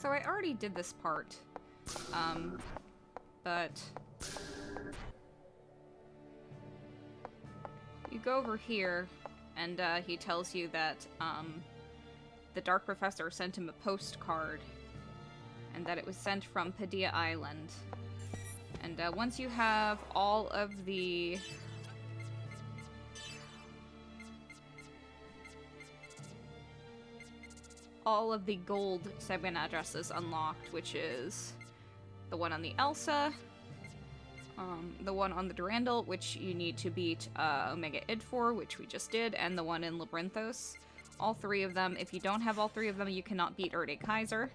So I already did this part, but you go over here, and he tells you that the Dark Professor sent him a postcard, and that it was sent from Pedea Island. And once you have all of the gold segment addresses unlocked, which is the one on the Elsa, the one on the Durandal, which you need to beat Omega Id for, which we just did, and the one in Labyrinthos. All three of them. If you don't have all three of them, you cannot beat Erde Kaiser.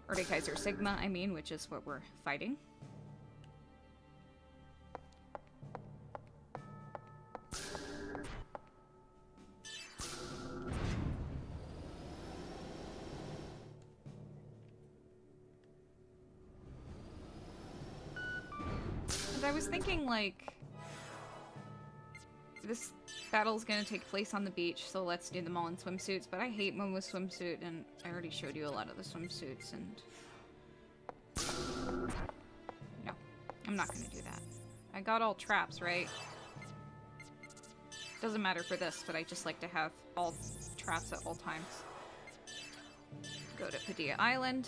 Erde Kaiser Sigma, I mean, which is what we're fighting. I was thinking, like, this battle's gonna take place on the beach, so let's do them all in swimsuits, but I hate Momo's swimsuit, and I already showed you a lot of the swimsuits, and... No, I'm not gonna do that. I got all traps, right? Doesn't matter for this, but I just like to have all traps at all times. Go to Pedea Island.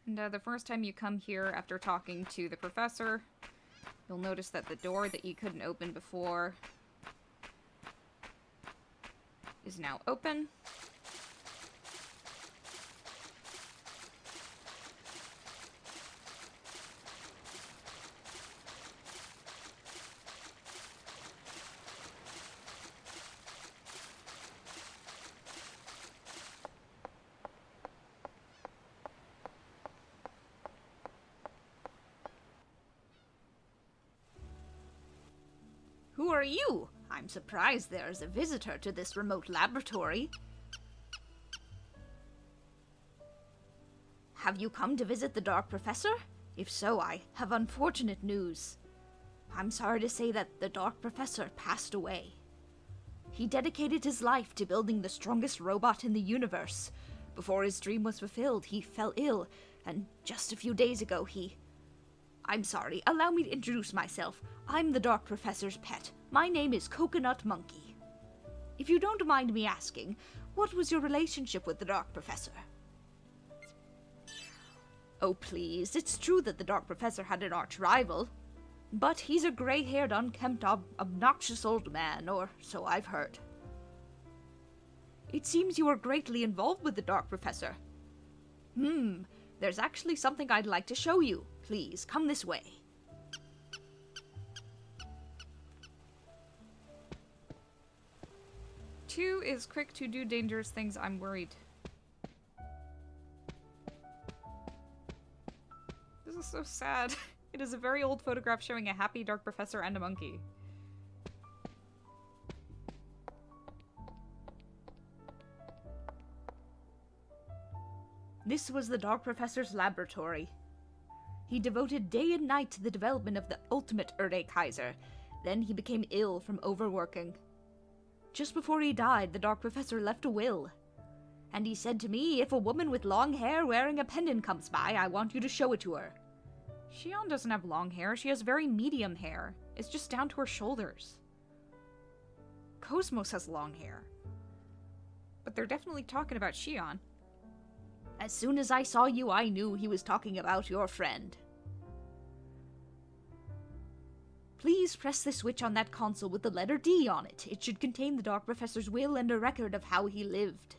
And the first time you come here after talking to the professor, you'll notice that the door that you couldn't open before is now open. Who are you? I'm surprised there is a visitor to this remote laboratory. Have you come to visit the Dark Professor? If so, I have unfortunate news. I'm sorry to say that the Dark Professor passed away. He dedicated his life to building the strongest robot in the universe. Before his dream was fulfilled, he fell ill, and just a few days ago I'm sorry, allow me to introduce myself. I'm the Dark Professor's pet. My name is Coconut Monkey. If you don't mind me asking, what was your relationship with the Dark Professor? Oh please, it's true that the Dark Professor had an arch-rival. But he's a gray-haired, unkempt, obnoxious old man, or so I've heard. It seems you were greatly involved with the Dark Professor. There's actually something I'd like to show you. Please, come this way. Two is quick to do dangerous things. I'm worried. This is so sad. It is a very old photograph showing a happy Dark Professor and a monkey. This was the Dark Professor's laboratory. He devoted day and night to the development of the ultimate Erde Kaiser. Then he became ill from overworking. Just before he died, the Dark Professor left a will. And he said to me, if a woman with long hair wearing a pendant comes by, I want you to show it to her. Xion doesn't have long hair. She has very medium hair. It's just down to her shoulders. Cosmos has long hair. But they're definitely talking about Xion. As soon as I saw you, I knew he was talking about your friend. Please press the switch on that console with the letter D on it. It should contain the Dark Professor's will and a record of how he lived.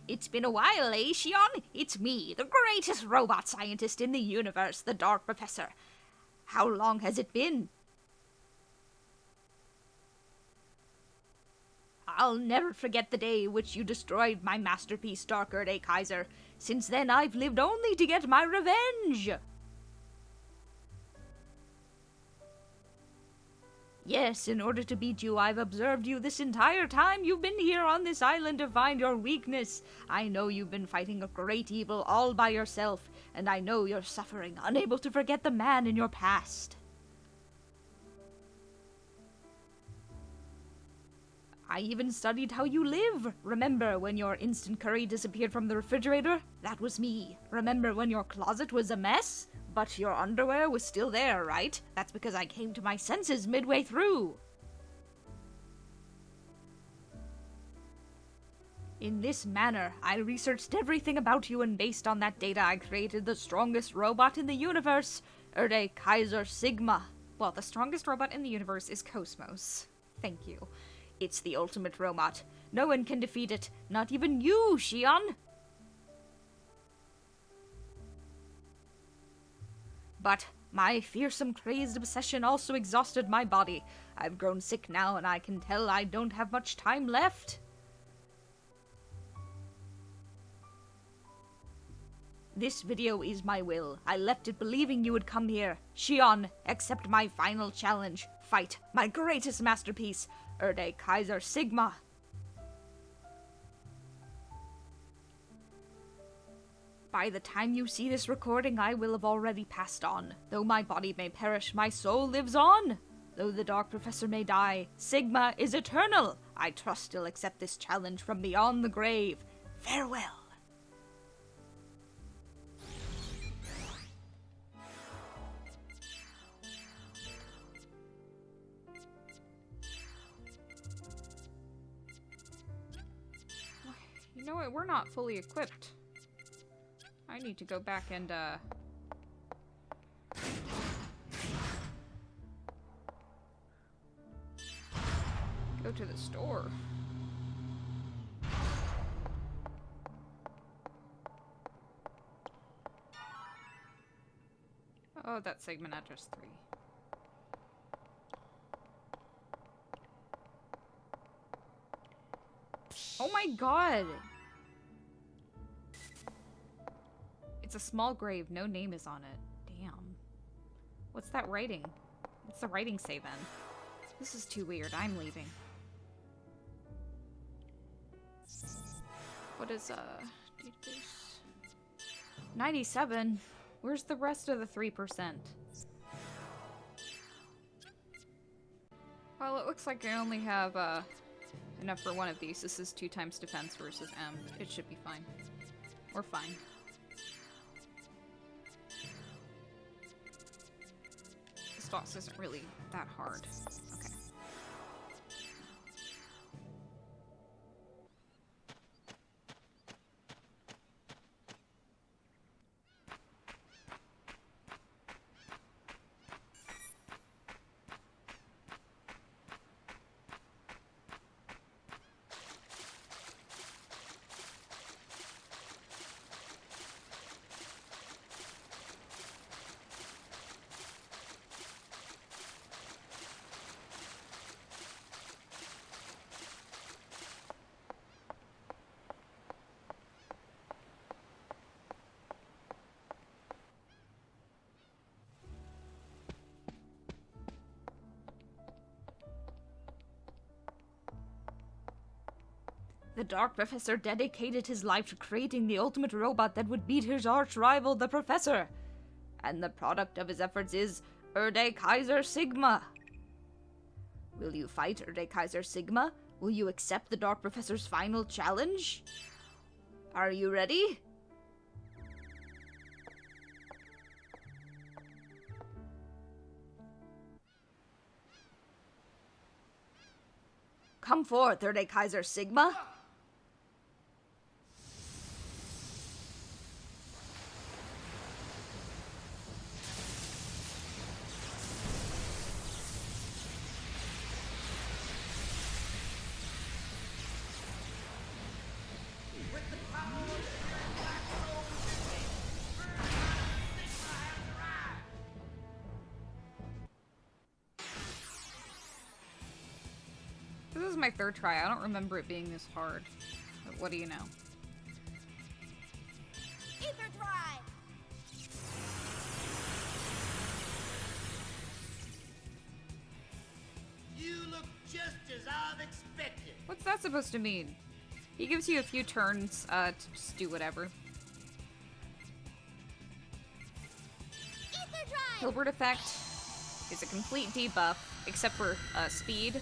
It's been a while, eh, Xion? It's me, the greatest robot scientist in the universe, the Dark Professor. How long has it been? I'll never forget the day which you destroyed my masterpiece, Dark Erde Kaiser. Since then, I've lived only to get my revenge. Yes, in order to beat you, I've observed you this entire time. You've been here on this island to find your weakness. I know you've been fighting a great evil all by yourself, and I know you're suffering, unable to forget the man in your past. I even studied how you live. Remember when your instant curry disappeared from the refrigerator? That was me. Remember when your closet was a mess? But your underwear was still there, right? That's because I came to my senses midway through. In this manner, I researched everything about you, and based on that data, I created the strongest robot in the universe, Erde Kaiser Σ. Well, the strongest robot in the universe is Cosmos. Thank you. It's the ultimate robot. No one can defeat it, not even you, Xion. But my fearsome, crazed obsession also exhausted my body. I've grown sick now, and I can tell I don't have much time left. This video is my will. I left it believing you would come here. Xion, accept my final challenge. Fight my greatest masterpiece, Erde Kaiser Σ. By the time you see this recording, I will have already passed on. Though my body may perish, my soul lives on. Though the Dark Professor may die, Sigma is eternal. I trust he'll accept this challenge from beyond the grave. Farewell. You know what? We're not fully equipped. I need to go back and, go to the store. Oh, that's segment address 3. Oh my god! It's a small grave, no name is on it. Damn. What's that writing? What's the writing say then? This is too weird, I'm leaving. What is, database? 97? Where's the rest of the 3%? Well, it looks like I only have, enough for one of these. This is 2 times defense versus M. It should be fine. We're fine. This boss isn't really that hard. Okay. The Dark Professor dedicated his life to creating the ultimate robot that would beat his arch-rival, the Professor. And the product of his efforts is Erde Kaiser Σ. Will you fight Erde Kaiser Σ? Will you accept the Dark Professor's final challenge? Are you ready? Come forth, Erde Kaiser Σ. This is my 3rd try. I don't remember it being this hard. But what do you know? Ether drive! You look just as I've expected. What's that supposed to mean? He gives you a few turns to just do whatever. Ether drive! Hilbert effect is a complete debuff, except for speed,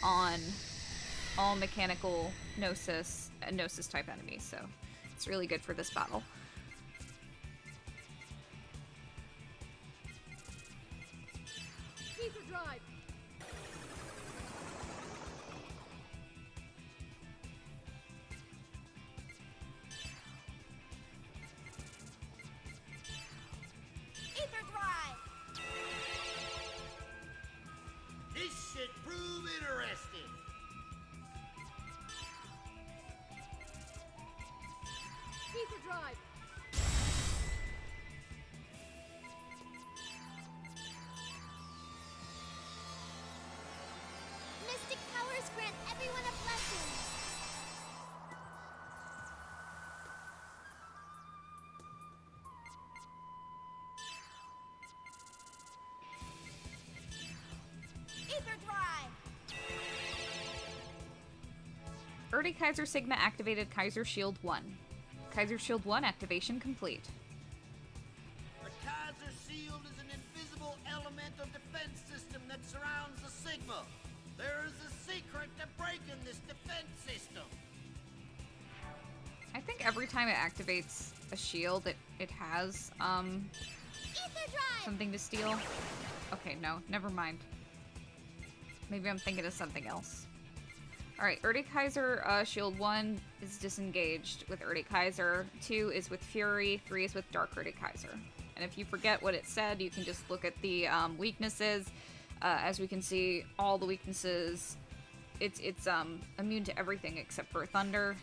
on all mechanical Gnosis and Gnosis type enemies, so it's really good for this battle. Ether drive! Ether drive! This should prove interesting. Ether drive! Mystic powers grant everyone a blessing. Ether drive! Erde Kaiser Sigma activated Kaiser Shield 1. Kaiser Shield 1 activation complete. The Kaiser Shield is an invisible element of defense system that surrounds the Sigma. There is a secret to breaking this defense system. I think every time it activates a shield, it has Ether drive! something to steal. Okay, no, never mind. Maybe I'm thinking of something else. Alright, Erde Kaiser Shield 1 is disengaged with Erde Kaiser, 2 is with Fury, 3 is with Dark Erde Kaiser. And if you forget what it said, you can just look at the weaknesses. As we can see, all the weaknesses, it's immune to everything except for Thunder.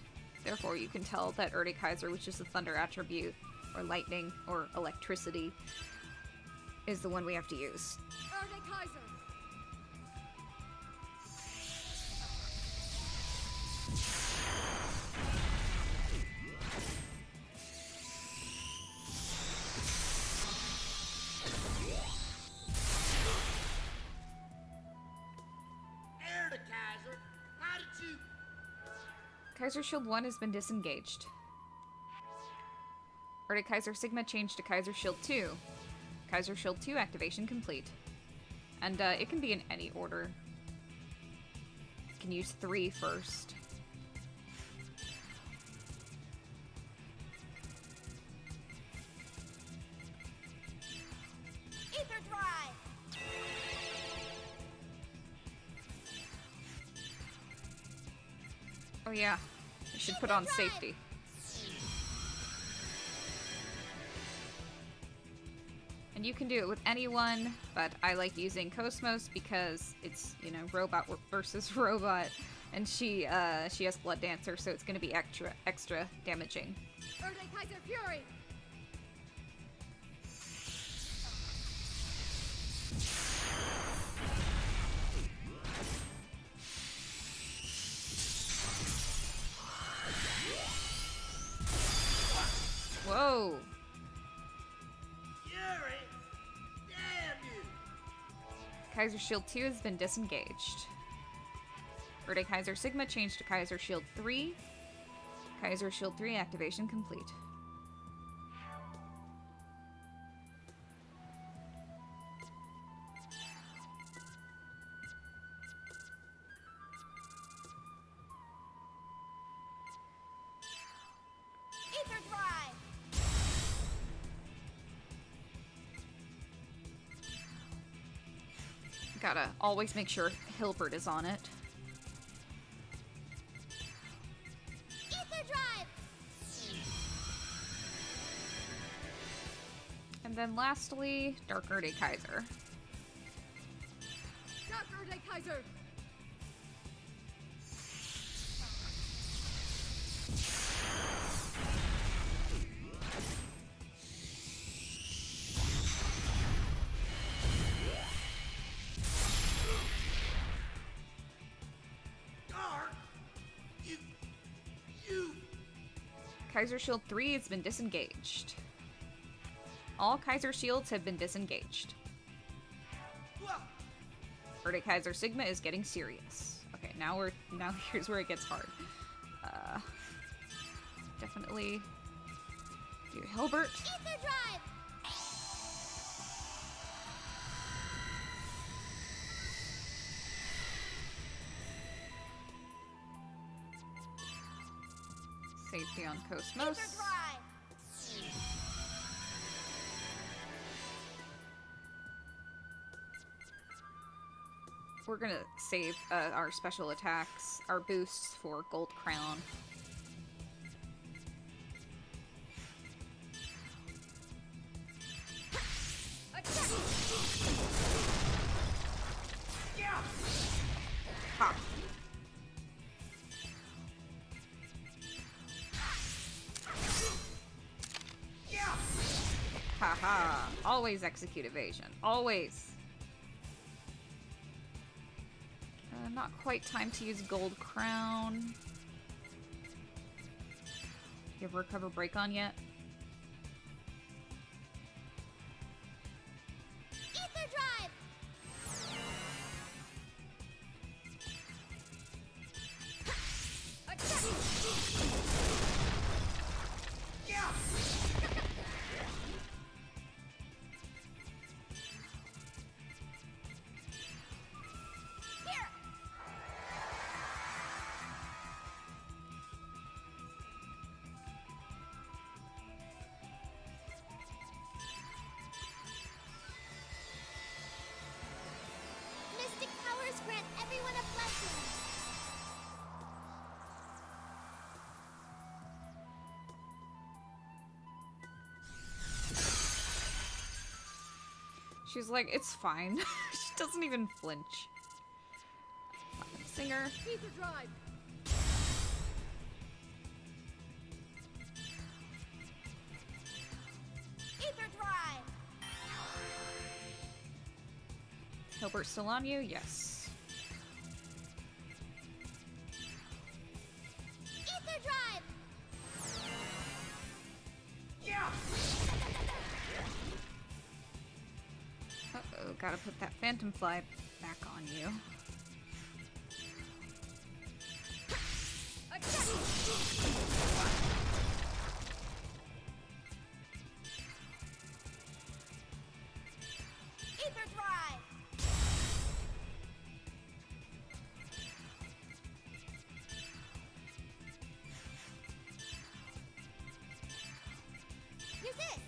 Therefore, you can tell that Erde Kaiser, which is the Thunder attribute, or Lightning, or Electricity, is the one we have to use. Erde Kaiser! Erde Kaiser, how did you... Kaiser Shield 1 has been disengaged. Erde Kaiser Sigma changed to Kaiser Shield 2. Kaiser Shield 2 activation complete. And it can be in any order. You can use 3 first. Ether drive! Oh yeah, I should put on safety. And you can do it with anyone, but I like using Cosmos because it's, you know, robot versus robot, and she has Blood Dancer, so it's going to be extra damaging. Erde Kaiser Fury! Whoa! Fury? Damn you! Kaiser Shield 2 has been disengaged. Erde Kaiser Sigma changed to Kaiser Shield 3. Kaiser Shield 3 activation complete. Ether drive! Gotta always make sure Hilbert is on it. Ether drive! And then lastly, Dark Erde Kaiser. Dark Erde Kaiser! Dark? You... Kaiser Shield 3 has been disengaged. All Kaiser Shields have been disengaged. Well, Erde Kaiser Sigma is getting serious. Okay, now here's where it gets hard. Definitely do Hilbert. Ether drive! Safety on Cosmos. Ether drive! We're gonna save our special attacks, our boosts for Gold Crown. Ha! Haha! Always execute evasion. Always! Not quite time to use Gold Crown. You have Recover Break on yet? Ether drive! Mystic powers grant everyone a blessing. She's like, it's fine. She doesn't even flinch. Singer. Ether drive! Ether drive! Hilbert still on you? Yes. Ether drive! Uh-oh, gotta put that Phantom Fly back on you. Ether drive! Use this!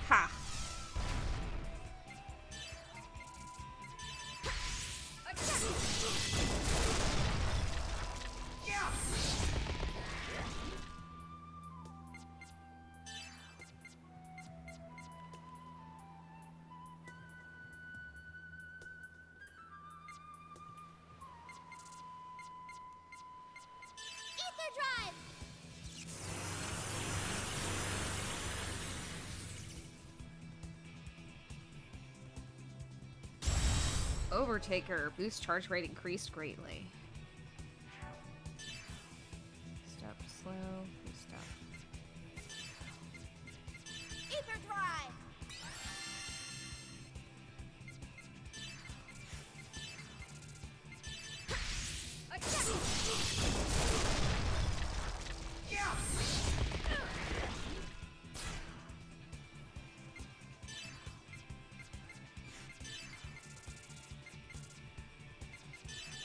Ha! Ether drive! Overtaker. Boost charge rate increased greatly. Step slow. Step. Ether drive!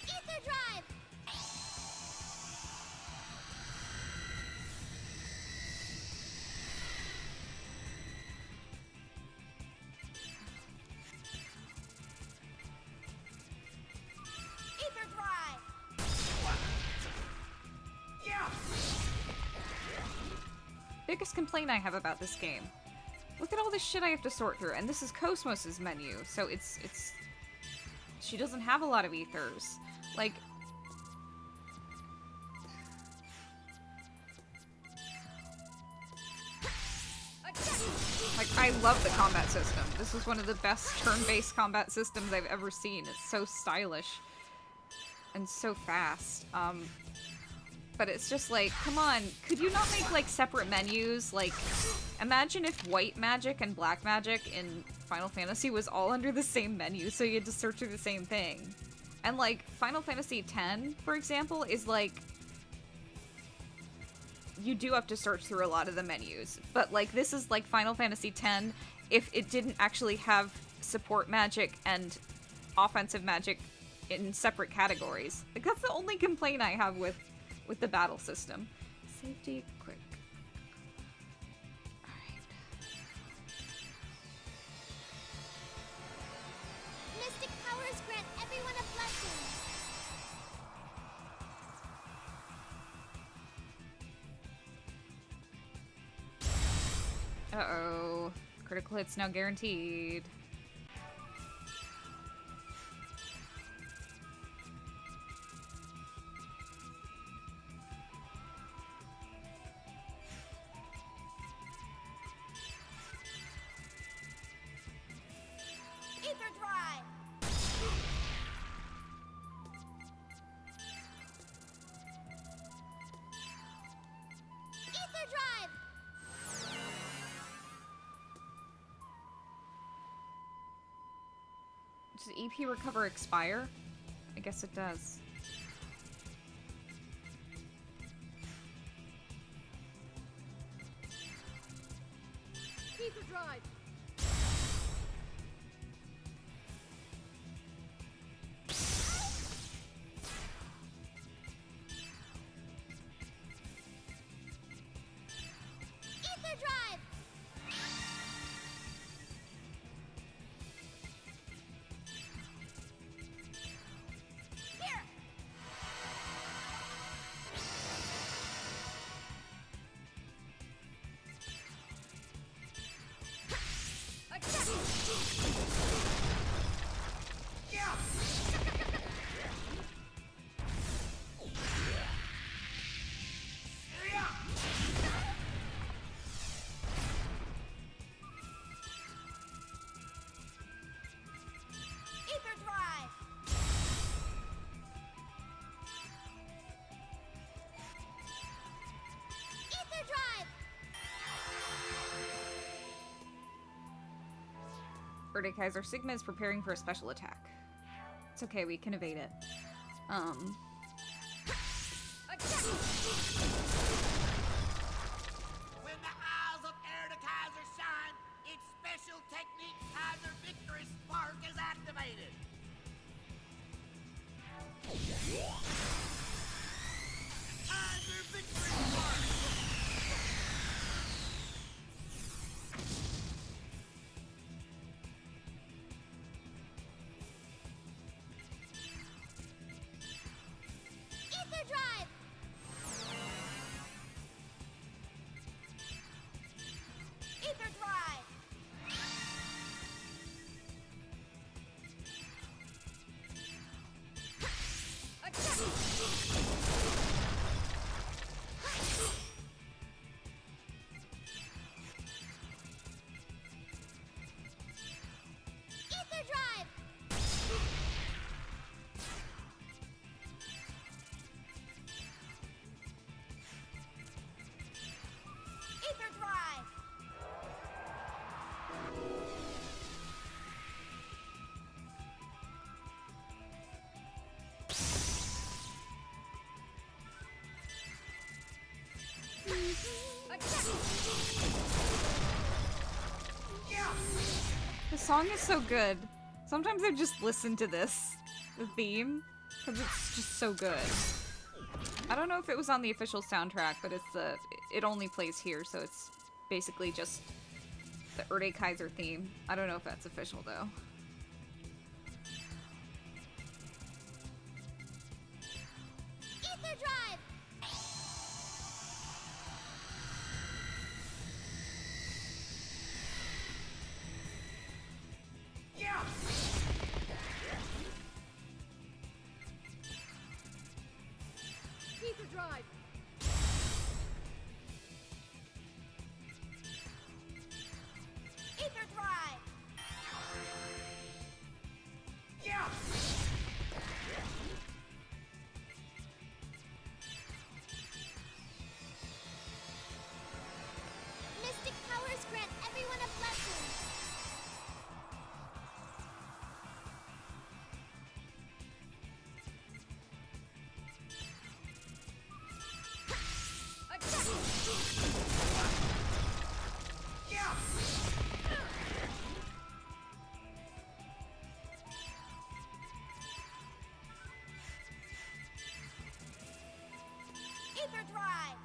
Ether drive! Ether drive! Biggest complaint I have about this game. Look at all this shit I have to sort through, and this is Cosmos's menu, so it's she doesn't have a lot of ethers. Like I love the combat system. This is one of the best turn-based combat systems I've ever seen. It's so stylish and so fast. but it's just like, come on, could you not make, like, separate menus? Like, imagine if white magic and black magic in Final Fantasy was all under the same menu, so you had to search through the same thing. And, like, Final Fantasy X, for example, is, like, you do have to search through a lot of the menus. But, like, this is, like, Final Fantasy X if it didn't actually have support magic and offensive magic in separate categories. Like, that's the only complaint I have with the battle system. Safety, quick. Alright. Mystic powers grant everyone a blessing. Uh-oh. Critical hits now guaranteed. Ether drive. Ether drive. Does EP recover expire? I guess it does. Ether drive. Ether drive. Here. Ether drive. Ether drive. Erde Kaiser Sigma is preparing for a special attack. It's okay, we can evade it. When the eyes of Erder Kaiser shine, its special technique Kaiser Victory Spark is activated. Kaiser Victory Spark! Ether drive. Ether drive. Ether drive. Ether drive. The song is so good. Sometimes I just listen to this, the theme, because it's just so good. I don't know if it was on the official soundtrack, but it only plays here, so it's basically just the Erde Kaiser theme. I don't know if that's official though. Ether drive. Ether drive. Ether drive. Ether drive!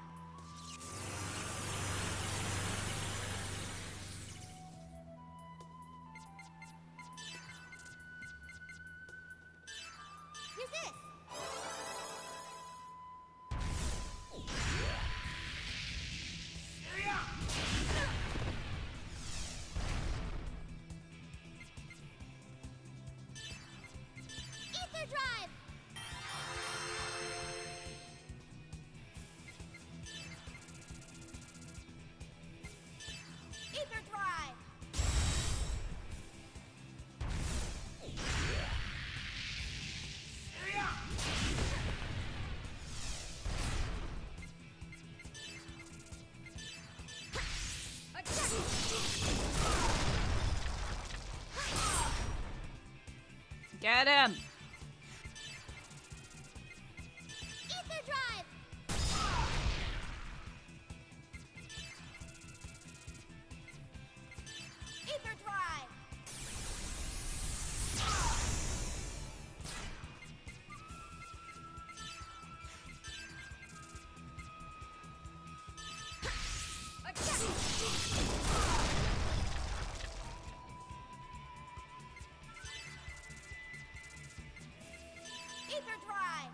Use this! Ether drive! Ether drive! Get him! Ether drive! Ether drive! Ether drive! Ether drive!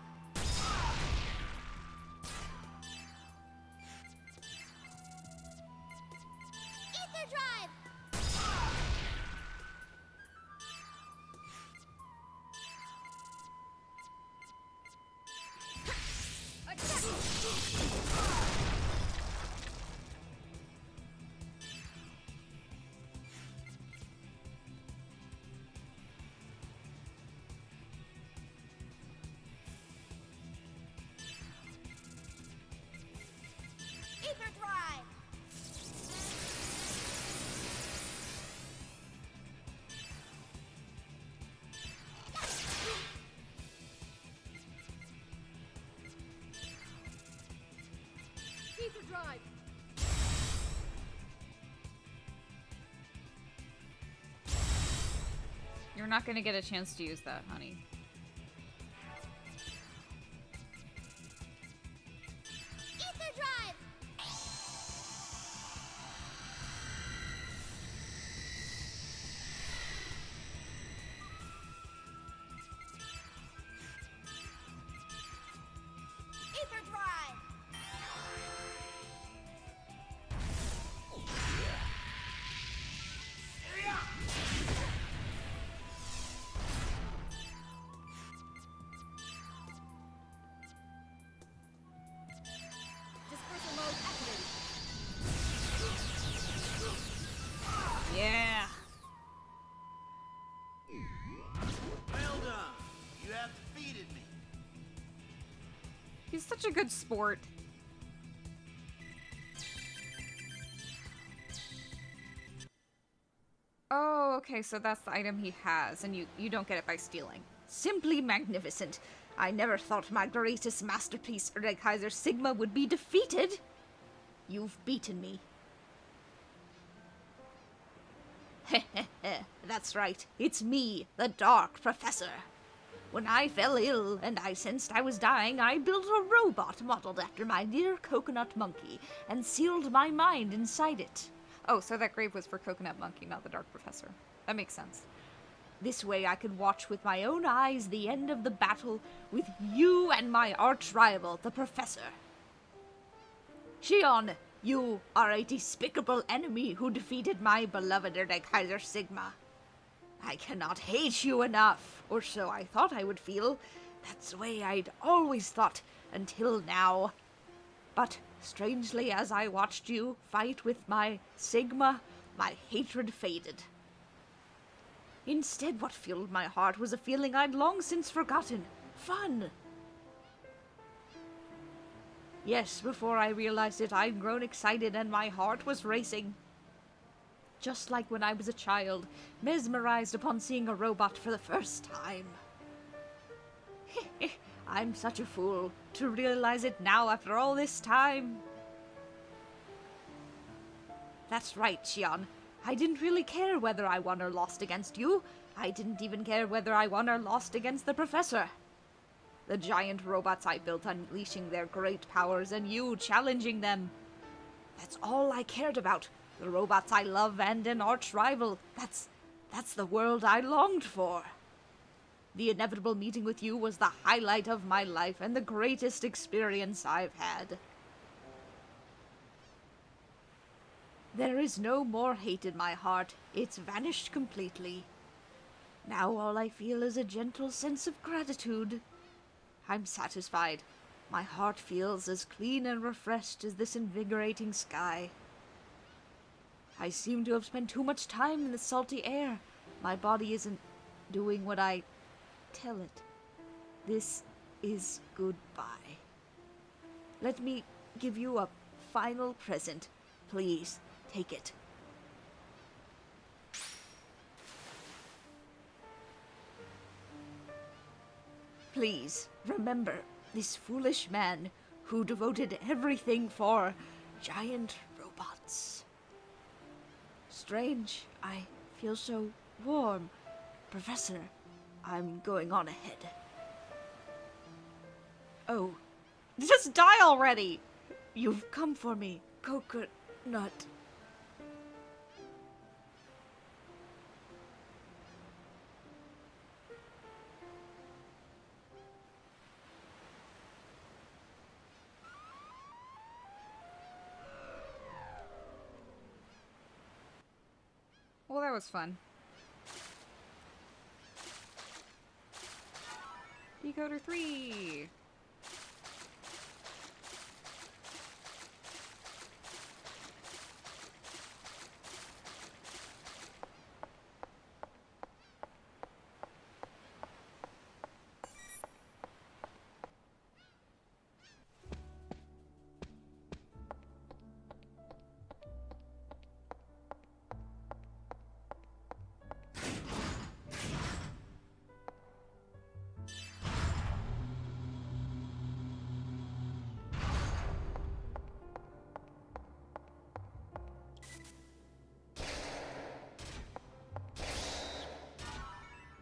Ether drive! Ether drive! You're not gonna get a chance to use that, honey. Ether drive! Ether drive! Dispersal mode activated. Yeah! Well done. You have defeated me. He's such a good sport. Oh, okay, so that's the item he has, and you don't get it by stealing. Simply magnificent. I never thought my greatest masterpiece, Erde Kaiser Sigma, would be defeated. You've beaten me. That's right. It's me, the Dark Professor. When I fell ill and I sensed I was dying, I built a robot modeled after my dear coconut monkey and sealed my mind inside it. Oh, so that grave was for Coconut Monkey, not the Dark Professor. That makes sense. This way I could watch with my own eyes the end of the battle with you and my arch-rival, the Professor. Shion, you are a despicable enemy who defeated my beloved Erde Kaiser Sigma. I cannot hate you enough, or so I thought I would feel. That's the way I'd always thought, until now. But strangely, as I watched you fight with my Sigma, my hatred faded. Instead, what filled my heart was a feeling I'd long since forgotten. Fun. Yes, before I realized it, I'd grown excited and my heart was racing. Just like when I was a child, mesmerized upon seeing a robot for the first time. I'm such a fool to realize it now after all this time. That's right, Shion. I didn't really care whether I won or lost against you. I didn't even care whether I won or lost against the Professor. The giant robots I built unleashing their great powers and you challenging them. That's all I cared about. The robots I love and an arch rival. That's the world I longed for. The inevitable meeting with you was the highlight of my life and the greatest experience I've had. There is no more hate in my heart. It's vanished completely. Now all I feel is a gentle sense of gratitude. I'm satisfied. My heart feels as clean and refreshed as this invigorating sky. I seem to have spent too much time in the salty air. My body isn't doing what I tell it. This is goodbye. Let me give you a final present. Please, take it. Please, remember this foolish man who devoted everything for giant robots. Strange, I feel so warm. Professor, I'm going on ahead. Oh, just die already! You've come for me, coconut. Well, that was fun. Decoder 3!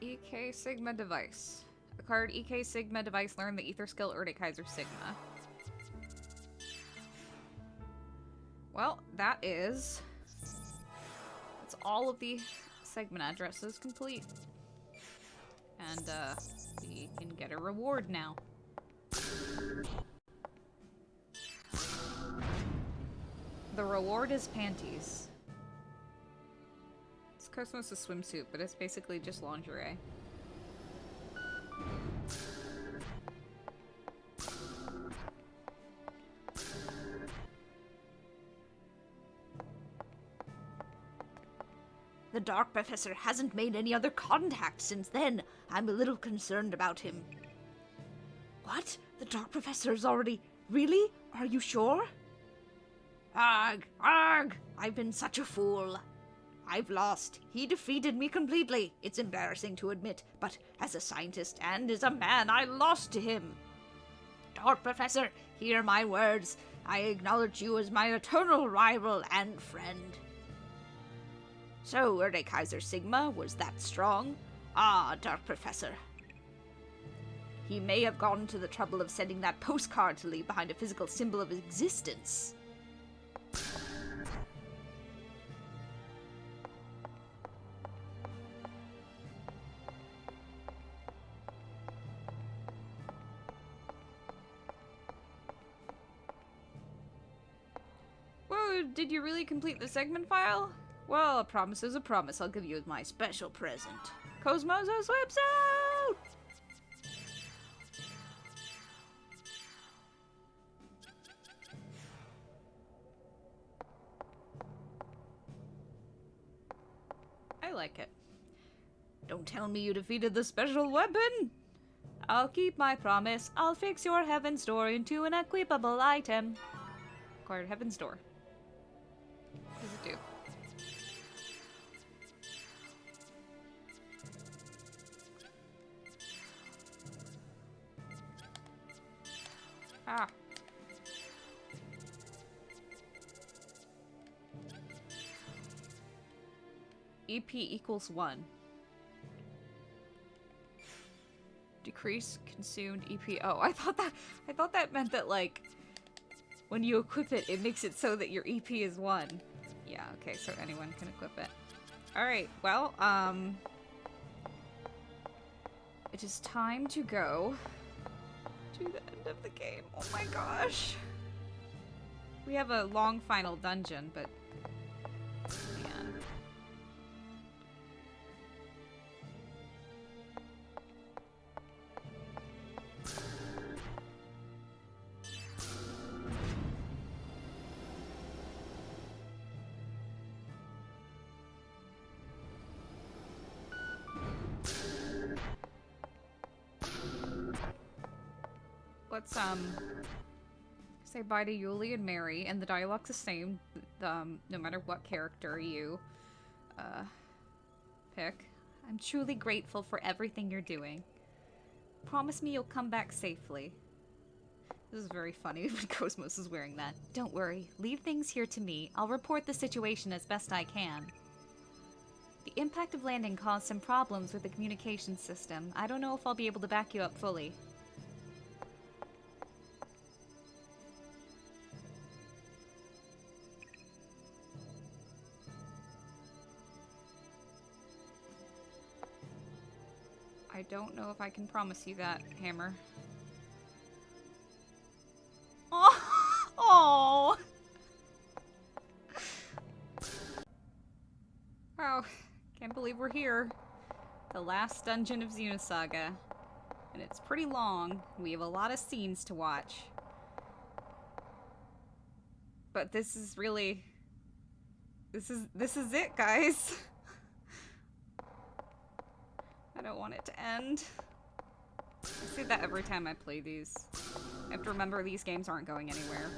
EK Sigma device. Acquired EK Sigma device learned the ether skill Erde Kaiser Sigma. Well, that's all of the segment addresses complete. And, we can get a reward now. The reward is panties. It's Cosmos' swimsuit, but it's basically just lingerie. The Dark Professor hasn't made any other contact since then. I'm a little concerned about him. What? The Dark Professor's already... Really? Are you sure? Arg! Arg! I've been such a fool. I've lost. He defeated me completely. It's embarrassing to admit, but as a scientist and as a man, I lost to him. Dark Professor, hear my words. I acknowledge you as my eternal rival and friend. So, Erde Kaiser Sigma was that strong? Ah, Dark Professor. He may have gone to the trouble of sending that postcard to leave behind a physical symbol of existence. Whoa, did you really complete the segment file? Well, a promise is a promise. I'll give you my special present. Cosmos' swimsuit! I like it. Don't tell me you defeated the special weapon! I'll keep my promise. I'll fix your Heaven's Door into an equipable item. Acquired Heaven's Door. What does it do? Ah. EP equals 1. Increase consumed EP. Oh, I thought that meant that, like, when you equip it, it makes it so that your EP is 1. Yeah, okay, so anyone can equip it. Alright, well, it is time to go to the end of the game. Oh my gosh. We have a long final dungeon, but man. Let's say bye to Yuli and Mary, and the dialogue's the same, no matter what character you pick. I'm truly grateful for everything you're doing. Promise me you'll come back safely. This is very funny when Cosmos is wearing that. Don't worry, leave things here to me. I'll report the situation as best I can. The impact of landing caused some problems with the communication system. I don't know if I'll be able to back you up fully. I don't know if I can promise you that, Hammer. Oh! Oh! Wow, can't believe we're here. The last dungeon of Xenosaga. And it's pretty long. We have a lot of scenes to watch. But this is really... This is it, guys. I don't want it to end. I say that every time I play these. I have to remember these games aren't going anywhere.